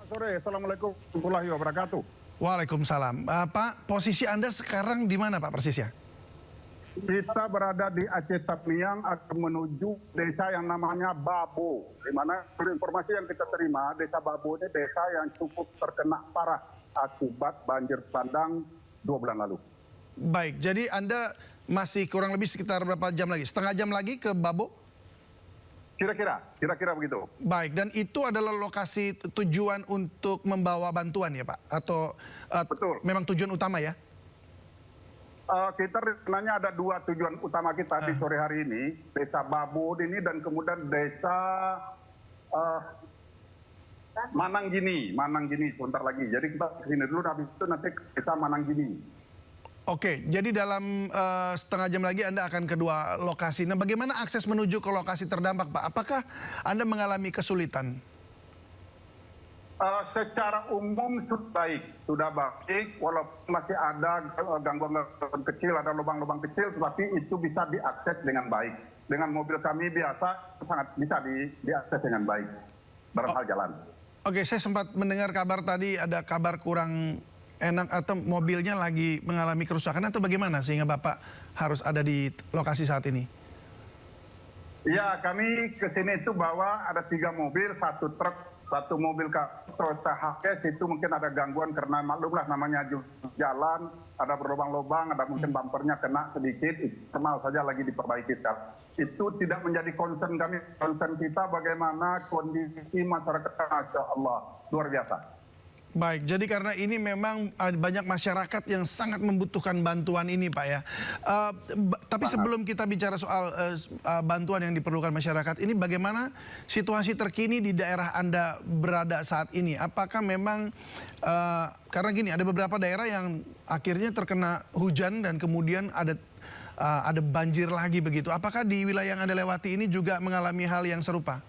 Sore, Assalamualaikum warahmatullahi wabarakatuh. Waalaikumsalam. Pak, posisi Anda sekarang di mana Pak persisnya? Kita berada di Aceh Tamiang akan menuju desa yang namanya Babo. Di mana informasi yang kita terima, desa Babo ini desa yang cukup terkena parah akibat banjir bandang 2 bulan lalu. Baik, jadi Anda masih kurang lebih sekitar berapa jam lagi? Setengah jam lagi ke Babo? Kira-kira begitu. Baik, dan itu adalah lokasi tujuan untuk membawa bantuan ya Pak? Atau Betul. memang tujuan utama ya? Kita rencananya ada 2 tujuan utama kita di sore hari ini. Desa Babo ini dan kemudian desa Mananggini sebentar lagi. Jadi kita kesini dulu, habis itu nanti ke desa Mananggini. Oke, jadi dalam setengah jam lagi Anda akan kedua lokasi. Nah, bagaimana akses menuju ke lokasi terdampak, Pak? Apakah Anda mengalami kesulitan? Secara umum sudah baik, walaupun masih ada gangguan kecil, ada lubang-lubang kecil, tetapi itu bisa diakses dengan baik. Dengan mobil kami biasa sangat bisa diakses dengan baik, dalam hal jalan. Oke, saya sempat mendengar kabar tadi ada kabar kurang enak atau mobilnya lagi mengalami kerusakan atau bagaimana sehingga Bapak harus ada di lokasi saat ini? Ya, kami ke sini itu bawa ada 3 mobil, 1 truk, 1 mobil Toyota Hiace. Itu mungkin ada gangguan karena maklumlah namanya jalan, ada berlubang-lubang, ada mungkin bumpernya kena sedikit, itu normal saja lagi diperbaiki sekarang. Itu tidak menjadi concern kami, concern kita bagaimana kondisi masyarakat, Masya Allah, luar biasa. Baik, jadi karena ini memang banyak masyarakat yang sangat membutuhkan bantuan ini Pak ya. Tapi sebelum kita bicara soal bantuan yang diperlukan masyarakat, ini bagaimana situasi terkini di daerah Anda berada saat ini? Apakah memang, karena gini ada beberapa daerah yang akhirnya terkena hujan dan kemudian ada banjir lagi begitu. Apakah di wilayah yang Anda lewati ini juga mengalami hal yang serupa?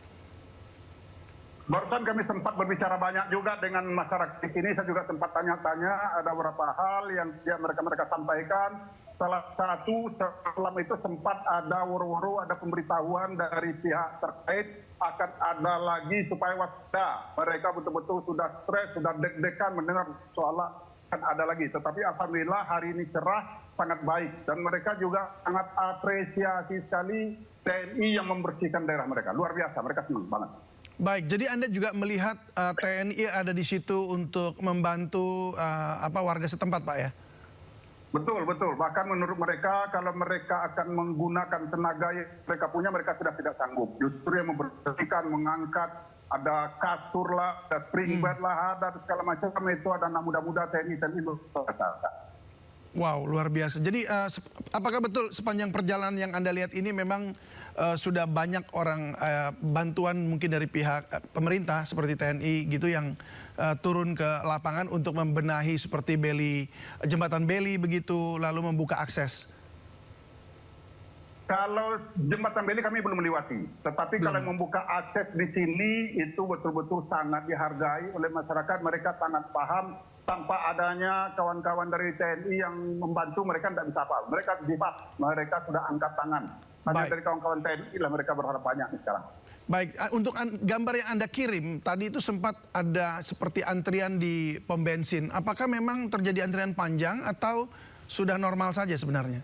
Barusan kami sempat berbicara banyak juga dengan masyarakat di sini. Saya juga sempat tanya-tanya, ada beberapa hal yang mereka sampaikan. Salah satu setelah itu sempat ada wuru-wuru, ada pemberitahuan dari pihak terkait akan ada lagi supaya waspada. Mereka betul-betul sudah stres, sudah deg-degan mendengar soal akan ada lagi. Tetapi alhamdulillah hari ini cerah, sangat baik. Dan mereka juga sangat apresiasi sekali TNI yang membersihkan daerah mereka. Luar biasa, mereka senang banget. Baik, jadi Anda juga melihat TNI ada di situ untuk membantu warga setempat, Pak ya? Betul. Bahkan menurut mereka, kalau mereka akan menggunakan tenaga yang mereka punya, mereka sudah tidak sanggup. Justru yang membersihkan, mengangkat, ada kasur lah, ada spring bed lah, ada segala macam itu ada anak muda-muda TNI Wow, luar biasa. Jadi apakah betul sepanjang perjalanan yang Anda lihat ini memang sudah banyak orang bantuan mungkin dari pihak pemerintah seperti TNI gitu yang turun ke lapangan untuk membenahi seperti jembatan beli begitu lalu membuka akses? Kalau jembatan beli kami belum melewati, tetapi kalau membuka akses di sini itu betul-betul sangat dihargai oleh masyarakat. Mereka sangat paham, tanpa adanya kawan-kawan dari TNI yang membantu mereka tidak bisa apa. Mereka sudah angkat tangan. Hanya dari kawan-kawan TNI lah mereka berharap banyak sekarang. Baik, untuk gambar yang Anda kirim, tadi itu sempat ada seperti antrian di pom bensin. Apakah memang terjadi antrian panjang atau sudah normal saja sebenarnya?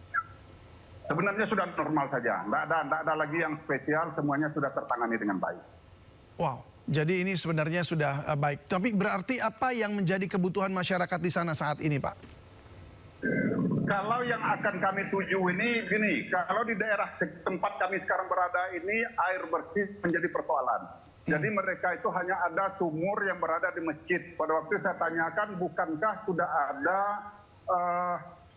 Sebenarnya sudah normal saja, tidak ada lagi yang spesial, semuanya sudah tertangani dengan baik. Wow, jadi ini sebenarnya sudah baik. Tapi berarti apa yang menjadi kebutuhan masyarakat di sana saat ini, Pak? Kalau yang akan kami tuju ini, gini, kalau di daerah tempat kami sekarang berada ini, air bersih menjadi persoalan. Jadi mereka itu hanya ada sumur yang berada di masjid. Pada waktu saya tanyakan, bukankah sudah ada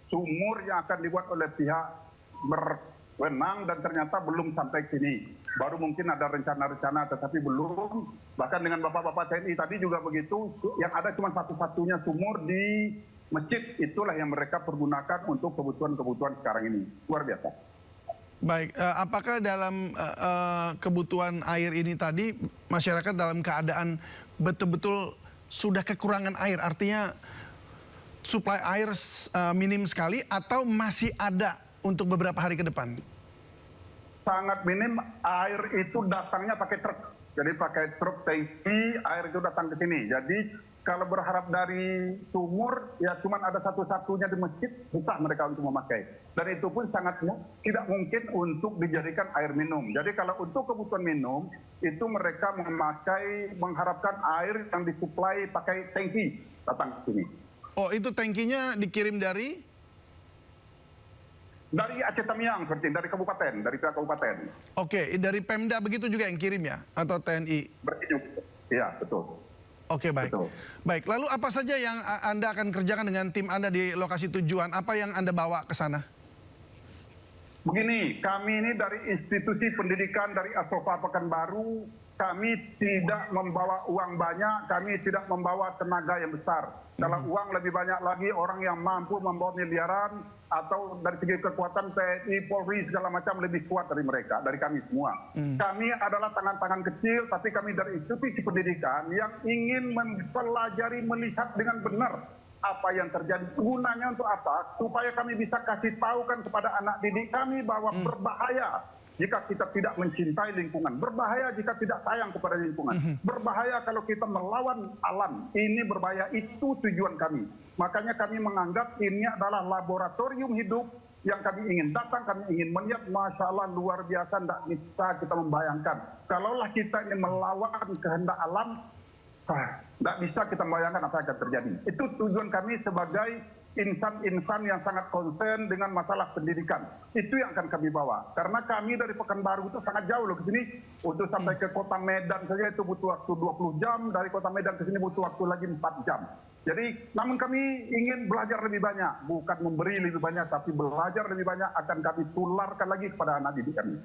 sumur yang akan dibuat oleh pihak berwenang dan ternyata belum sampai sini. Baru mungkin ada rencana-rencana tetapi belum. Bahkan dengan bapak-bapak TNI tadi juga begitu, yang ada cuma satu-satunya sumur di masjid, itulah yang mereka pergunakan untuk kebutuhan-kebutuhan sekarang ini. Luar biasa. Baik, apakah dalam kebutuhan air ini tadi masyarakat dalam keadaan betul-betul sudah kekurangan air, artinya suplai air minim sekali atau masih ada untuk beberapa hari ke depan? Sangat minim, air itu datangnya pakai truk. Jadi pakai truk tangki, air itu datang ke sini. Jadi kalau berharap dari sumur, ya cuma ada satu-satunya di masjid, susah mereka untuk memakai. Dan itu pun sangat tidak mungkin untuk dijadikan air minum. Jadi kalau untuk kebutuhan minum, itu mereka mengharapkan air yang disuplai pakai tangki datang ke sini. Oh, itu tangkinya dikirim dari? Dari Aceh Tamiang, seperti dari kabupaten, dari pihak kabupaten. Oke, dari Pemda begitu juga yang kirim ya? Atau TNI? Iya, betul. Oke, baik. Betul. Baik, lalu apa saja yang Anda akan kerjakan dengan tim Anda di lokasi tujuan? Apa yang Anda bawa ke sana? Begini, kami ini dari institusi pendidikan dari Asofa Pekanbaru, kami tidak membawa uang banyak, kami tidak membawa tenaga yang besar. Kalau uang lebih banyak lagi, orang yang mampu membawa miliaran, atau dari segi kekuatan TNI, Polri, segala macam lebih kuat dari mereka, dari kami semua. Kami adalah tangan-tangan kecil, tapi kami dari institusi pendidikan yang ingin mempelajari, melihat dengan benar apa yang terjadi, gunanya untuk apa, supaya kami bisa kasih tahu kan kepada anak didik kami bahwa berbahaya jika kita tidak mencintai lingkungan, berbahaya jika tidak sayang kepada lingkungan, berbahaya kalau kita melawan alam, ini berbahaya, itu tujuan kami. Makanya kami menganggap ini adalah laboratorium hidup yang kami ingin datang, kami ingin melihat, Masya Allah luar biasa, tidak bisa kita membayangkan. Kalaulah kita ingin melawan kehendak alam, tidak bisa kita membayangkan apa yang akan terjadi. Itu tujuan kami sebagai insan-insan yang sangat konsen dengan masalah pendidikan. Itu yang akan kami bawa. Karena kami dari Pekanbaru itu sangat jauh loh ke sini. Untuk sampai ke kota Medan saja itu butuh waktu 20 jam. Dari kota Medan ke sini butuh waktu lagi 4 jam. Jadi, namun kami ingin belajar lebih banyak. Bukan memberi lebih banyak, tapi belajar lebih banyak akan kami tularkan lagi kepada anak didik kami.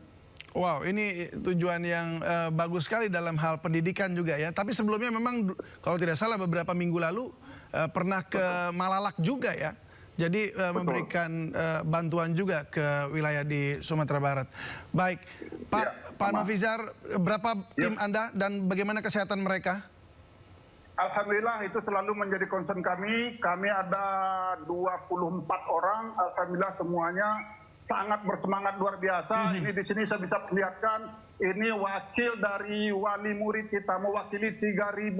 Wow, ini tujuan yang bagus sekali dalam hal pendidikan juga ya. Tapi sebelumnya memang kalau tidak salah beberapa minggu lalu pernah ke Malalak juga ya. Jadi memberikan bantuan juga ke wilayah di Sumatera Barat. Baik, Pak Nofizar, berapa tim Anda dan bagaimana kesehatan mereka? Alhamdulillah itu selalu menjadi concern kami. Kami ada 24 orang, alhamdulillah semuanya sangat bersemangat luar biasa. Ini di sini saya bisa perlihatkan, ini wakil dari wali murid kita mewakili 3.000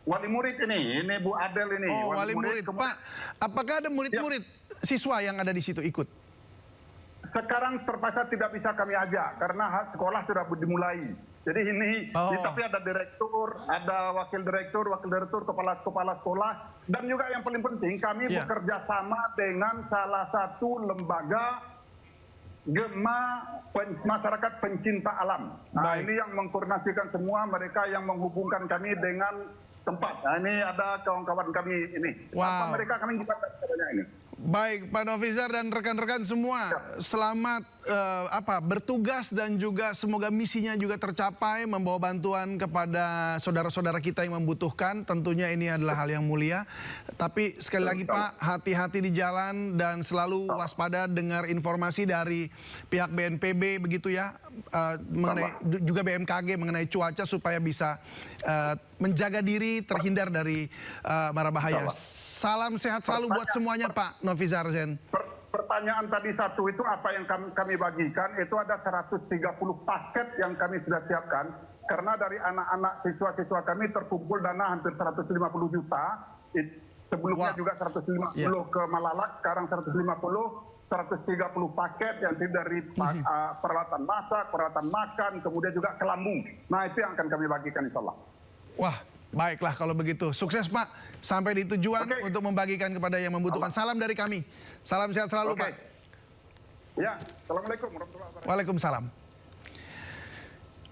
wali murid ini Bu Adel ini. Oh, wali murid. Pak, apakah ada murid-murid siswa yang ada di situ ikut? Sekarang terpaksa tidak bisa kami ajak karena sekolah sudah dimulai. Jadi ini, tapi ada direktur, ada wakil direktur, kepala sekolah, dan juga yang paling penting kami bekerja sama dengan salah satu lembaga Gema masyarakat pencinta alam. Nah, ini yang mengkoordinasikan semua, mereka yang menghubungkan kami dengan tempat. Nah, ini ada kawan-kawan kami ini. Tanpa mereka kami juga tidak banyak ini. Baik, Pak Nofizar dan rekan-rekan semua, selamat bertugas dan juga semoga misinya juga tercapai, membawa bantuan kepada saudara-saudara kita yang membutuhkan. Tentunya ini adalah hal yang mulia. Tapi sekali lagi Pak, hati-hati di jalan dan selalu waspada dengar informasi dari pihak BNPB begitu ya, mengenai juga BMKG mengenai cuaca supaya bisa menjaga diri terhindar dari mara bahaya. Salam sehat selalu buat semuanya Pak Nofizar Zen. Pertanyaan tadi satu itu apa yang kami bagikan, itu ada 130 paket yang kami sudah siapkan. Karena dari anak-anak siswa-siswa kami terkumpul dana hampir 150 juta. Sebelumnya juga 150 ke Malalak, sekarang 130 paket yang dari peralatan masak, peralatan makan, kemudian juga kelambung. Nah, itu yang akan kami bagikan insya Allah. Wah, baiklah kalau begitu. Sukses Pak, sampai di tujuan untuk membagikan kepada yang membutuhkan. Salam dari kami. Salam sehat selalu Pak. Ya, Assalamualaikum warahmatullahi wabarakatuh. Waalaikumsalam.